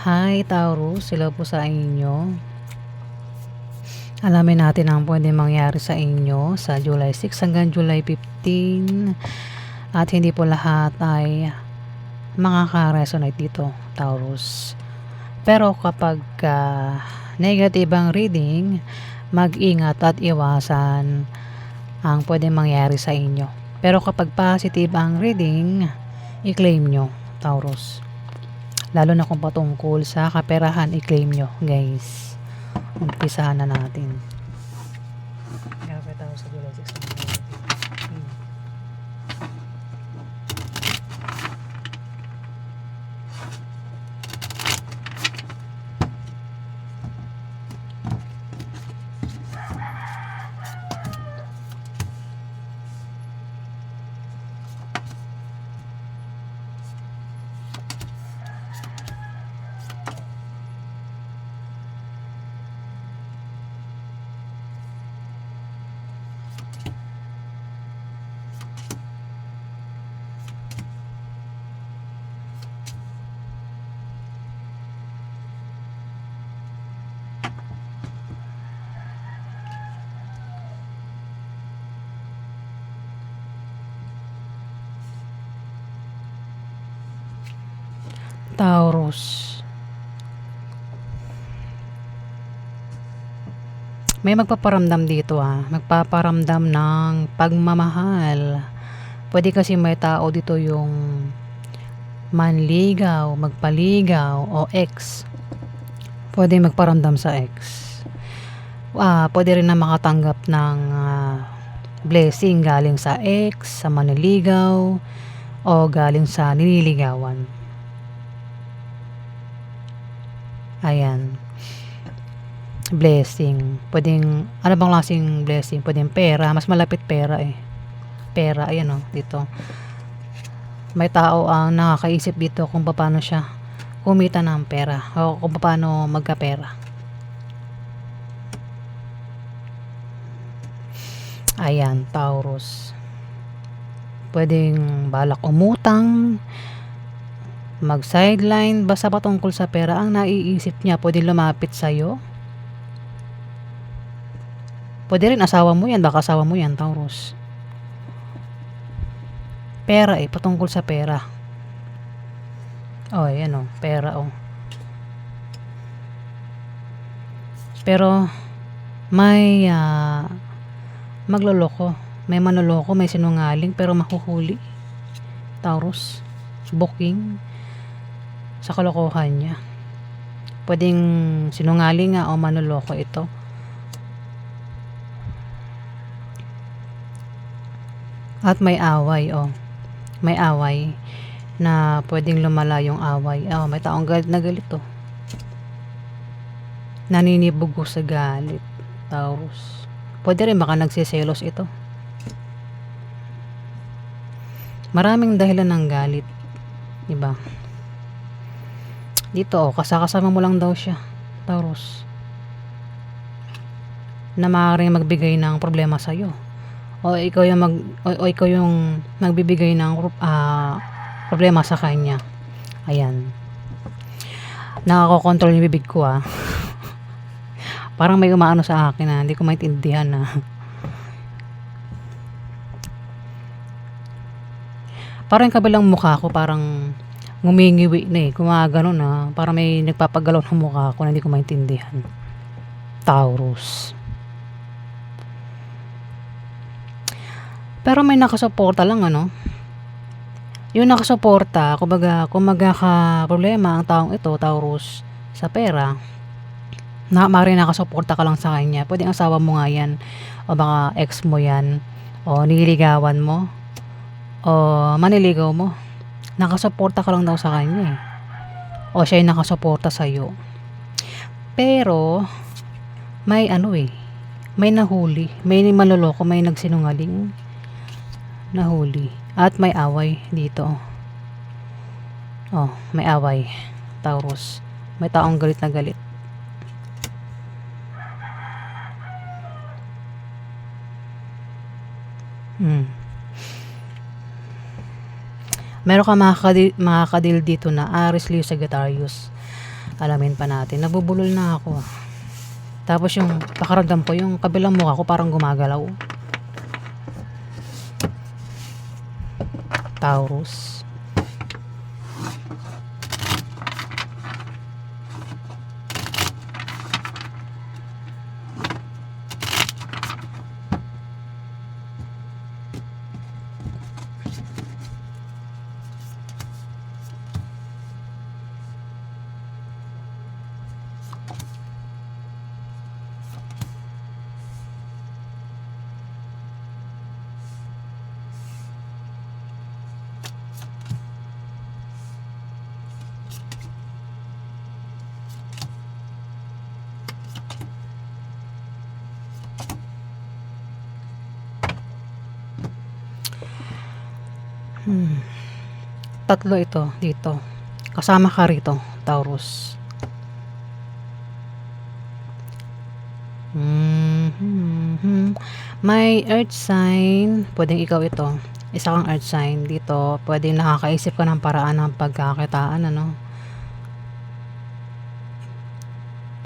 Hi Taurus, hello po sa inyo. Alamin natin ang pwede mangyari sa inyo sa July 6 hanggang July 15. At hindi po lahat ay makaka-resonate dito, Taurus. Pero kapag negative ang reading, mag-ingat at iwasan ang pwede mangyari sa inyo. Pero kapag positive ang reading, i-claim nyo, Taurus. Lalo na kung patungkol sa kaperahan, i-claim nyo, guys. Umpisahan na natin. Grabe tayo sa July 6. Taurus. May magpaparamdam dito magpaparamdam ng pagmamahal. Pwede kasi may tao dito yung manligaw, magpaligaw o ex. Pwede magparamdam sa ex. Pwede rin na makatanggap ng blessing galing sa ex, sa manliligaw o galing sa nililigawan. Ayan. Blessing. Pwedeng, ano bang klaseng blessing? Pwedeng pera. Mas malapit pera Pera, ayan dito. May tao ang nakakaisip dito kung paano siya kumita ng pera o kung paano magkapera. Ayan, Taurus. Pwedeng balak umutang, mag-sideline, basta patungkol sa pera ang naiisip niya. Pwede lumapit sa'yo. Pwede rin asawa mo yan, baka asawa mo yan, Taurus. Pera patungkol sa pera. Ayan pera Pero may magloloko, may manloloko, may sinungaling pero mahuhuli, Taurus. Booking sa kalokohan niya. Pwedeng sinungaling o manloloko ito. At may away may away na pwedeng lumala yung away. May taong galit na galit naninibugo sa galit, Taurus. Pwede rin baka nagsiselos ito. Maraming dahilan ng galit, diba? Dito kasama mo lang daw siya, Taurus, na maaaring magbigay ng problema sa'yo. O ikaw yung magbibigay ng problema sa kanya. Ayan. Nakakokontrol yung bibig ko Parang may umaano sa akin hindi ko maintindihan Parang kabilang mukha ko parang ngumingiwi na gumagano parang may nagpapagalaw ng mukha ko na hindi ko maintindihan, Taurus. Pero may nakasuporta lang yung nakasuporta, kumbaga kung magkaka-problema ang taong ito, Taurus, sa pera, maaaring nakasuporta ka lang sa kanya. Pwedeng asawa mo nga yan, o baka ex mo yan, o nililigawan mo, o maniligaw mo. Nakasuporta ka lang daw sa kanya o siya yung nakasuporta sa'yo. Pero may may nahuli, may maloloko, may nagsinungaling, nahuli, at may away dito. May away, Taurus. May taong galit na galit. Meron ka makakadil dito na Aries, Leo, Sagittarius. Alamin pa natin. Nabubulol na ako. Tapos yung pakaramdam ko, yung kabilang mukha ko parang gumagalaw. Taurus. Tatlo ito dito. Kasama ka rito, Taurus. May earth sign. Pwedeng ikaw ito. Isa kang earth sign dito. Pwedeng nakakaisip ka ng paraan ng pagkakitaan, ano?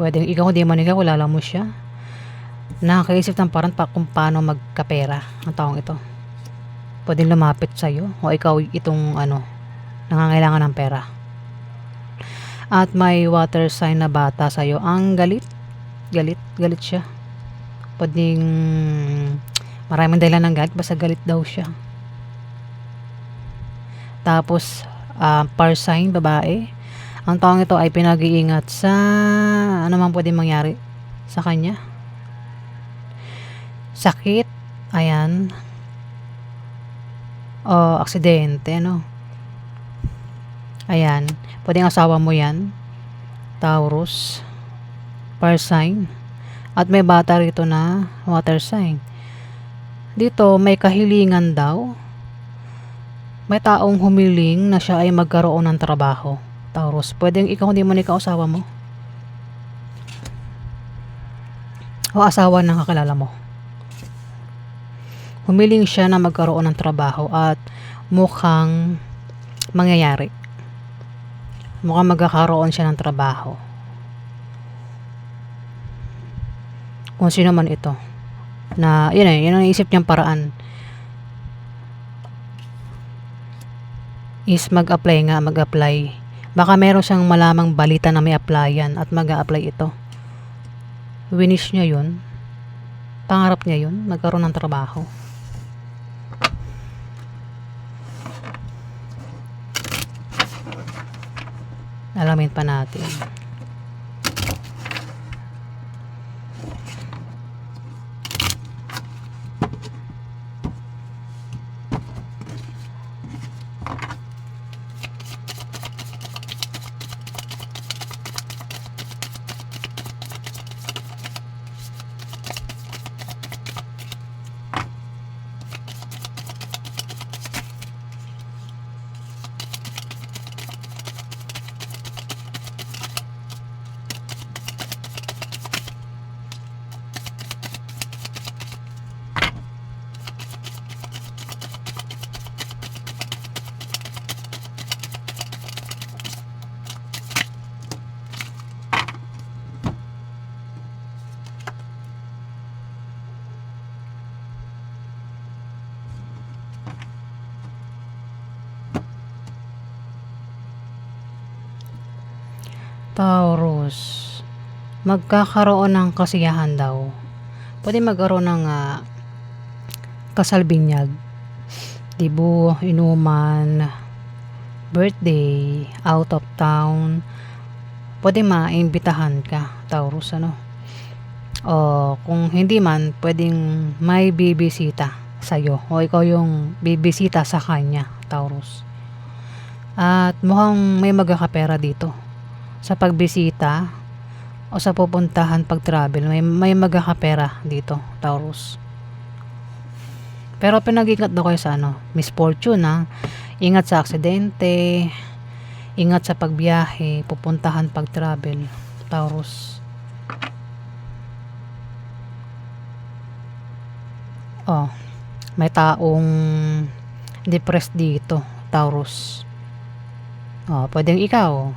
Pwedeng ikaw, hindi man ikaw, kilala mo siya. Nakakaisip ng paraan kung paano magkapera ang taong ito. Pwedeng lumapit sa'yo o ikaw itong nangangailangan ng pera. At may water sign na bata sa'yo. Ang galit siya. Pwedeng maraming dahilan ng galit, basta galit daw siya. Tapos par sign, babae. Ang taong ito ay pinag-iingat sa anumang pwedeng mangyari sa kanya. Sakit, ayan. O aksidente, no? Ayan, pwedeng asawa mo yan, Taurus, par sign. At may bata rito na water sign. Dito may kahilingan daw. May taong humiling na siya ay magkaroon ng trabaho, Taurus. Pwedeng ikaw, hindi mo ikaw asawa mo o asawa ng kakilala mo. Humiling siya na magkaroon ng trabaho at mukhang mangyayari. Mukhang magkakaroon siya ng trabaho. Kung sino man ito. Na, yun ang naisip niyang paraan. Is mag-apply. Baka meron siyang malamang balita na may applyan at mag-a-apply ito. Winish niya yun. Pangarap niya yun, magkaroon ng trabaho. Alamin pa natin. Taurus, magkakaroon ng kasiyahan daw. Pwede magkaroon ng kasal-binyag, dibu, inuman, birthday, out of town. Pwede maimbitahan ka, Taurus, ano? O kung hindi man, pwedeng may bibisita sa'yo o ikaw yung bibisita sa kanya, Taurus. At mukhang may magkakapera dito sa pagbisita o sa pupuntahan pag travel. May magkakapera dito, Taurus. Pero pinag-ingat daw kayo sa misfortune, ha? Ingat sa aksidente, ingat sa pagbiyahe, pupuntahan pag travel, Taurus. May taong depressed dito, Taurus. Pwedeng ikaw,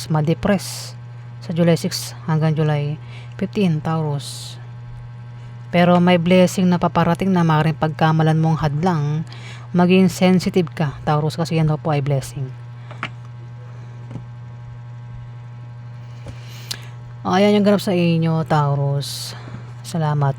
ma-depress. sa July 6 hanggang July 15, Taurus. Pero may blessing na paparating na maaaring pagkamalan mong hadlang, maging sensitive ka, Taurus, kasi yan daw po ay blessing. Ayan yung ganap sa inyo, Taurus. Salamat.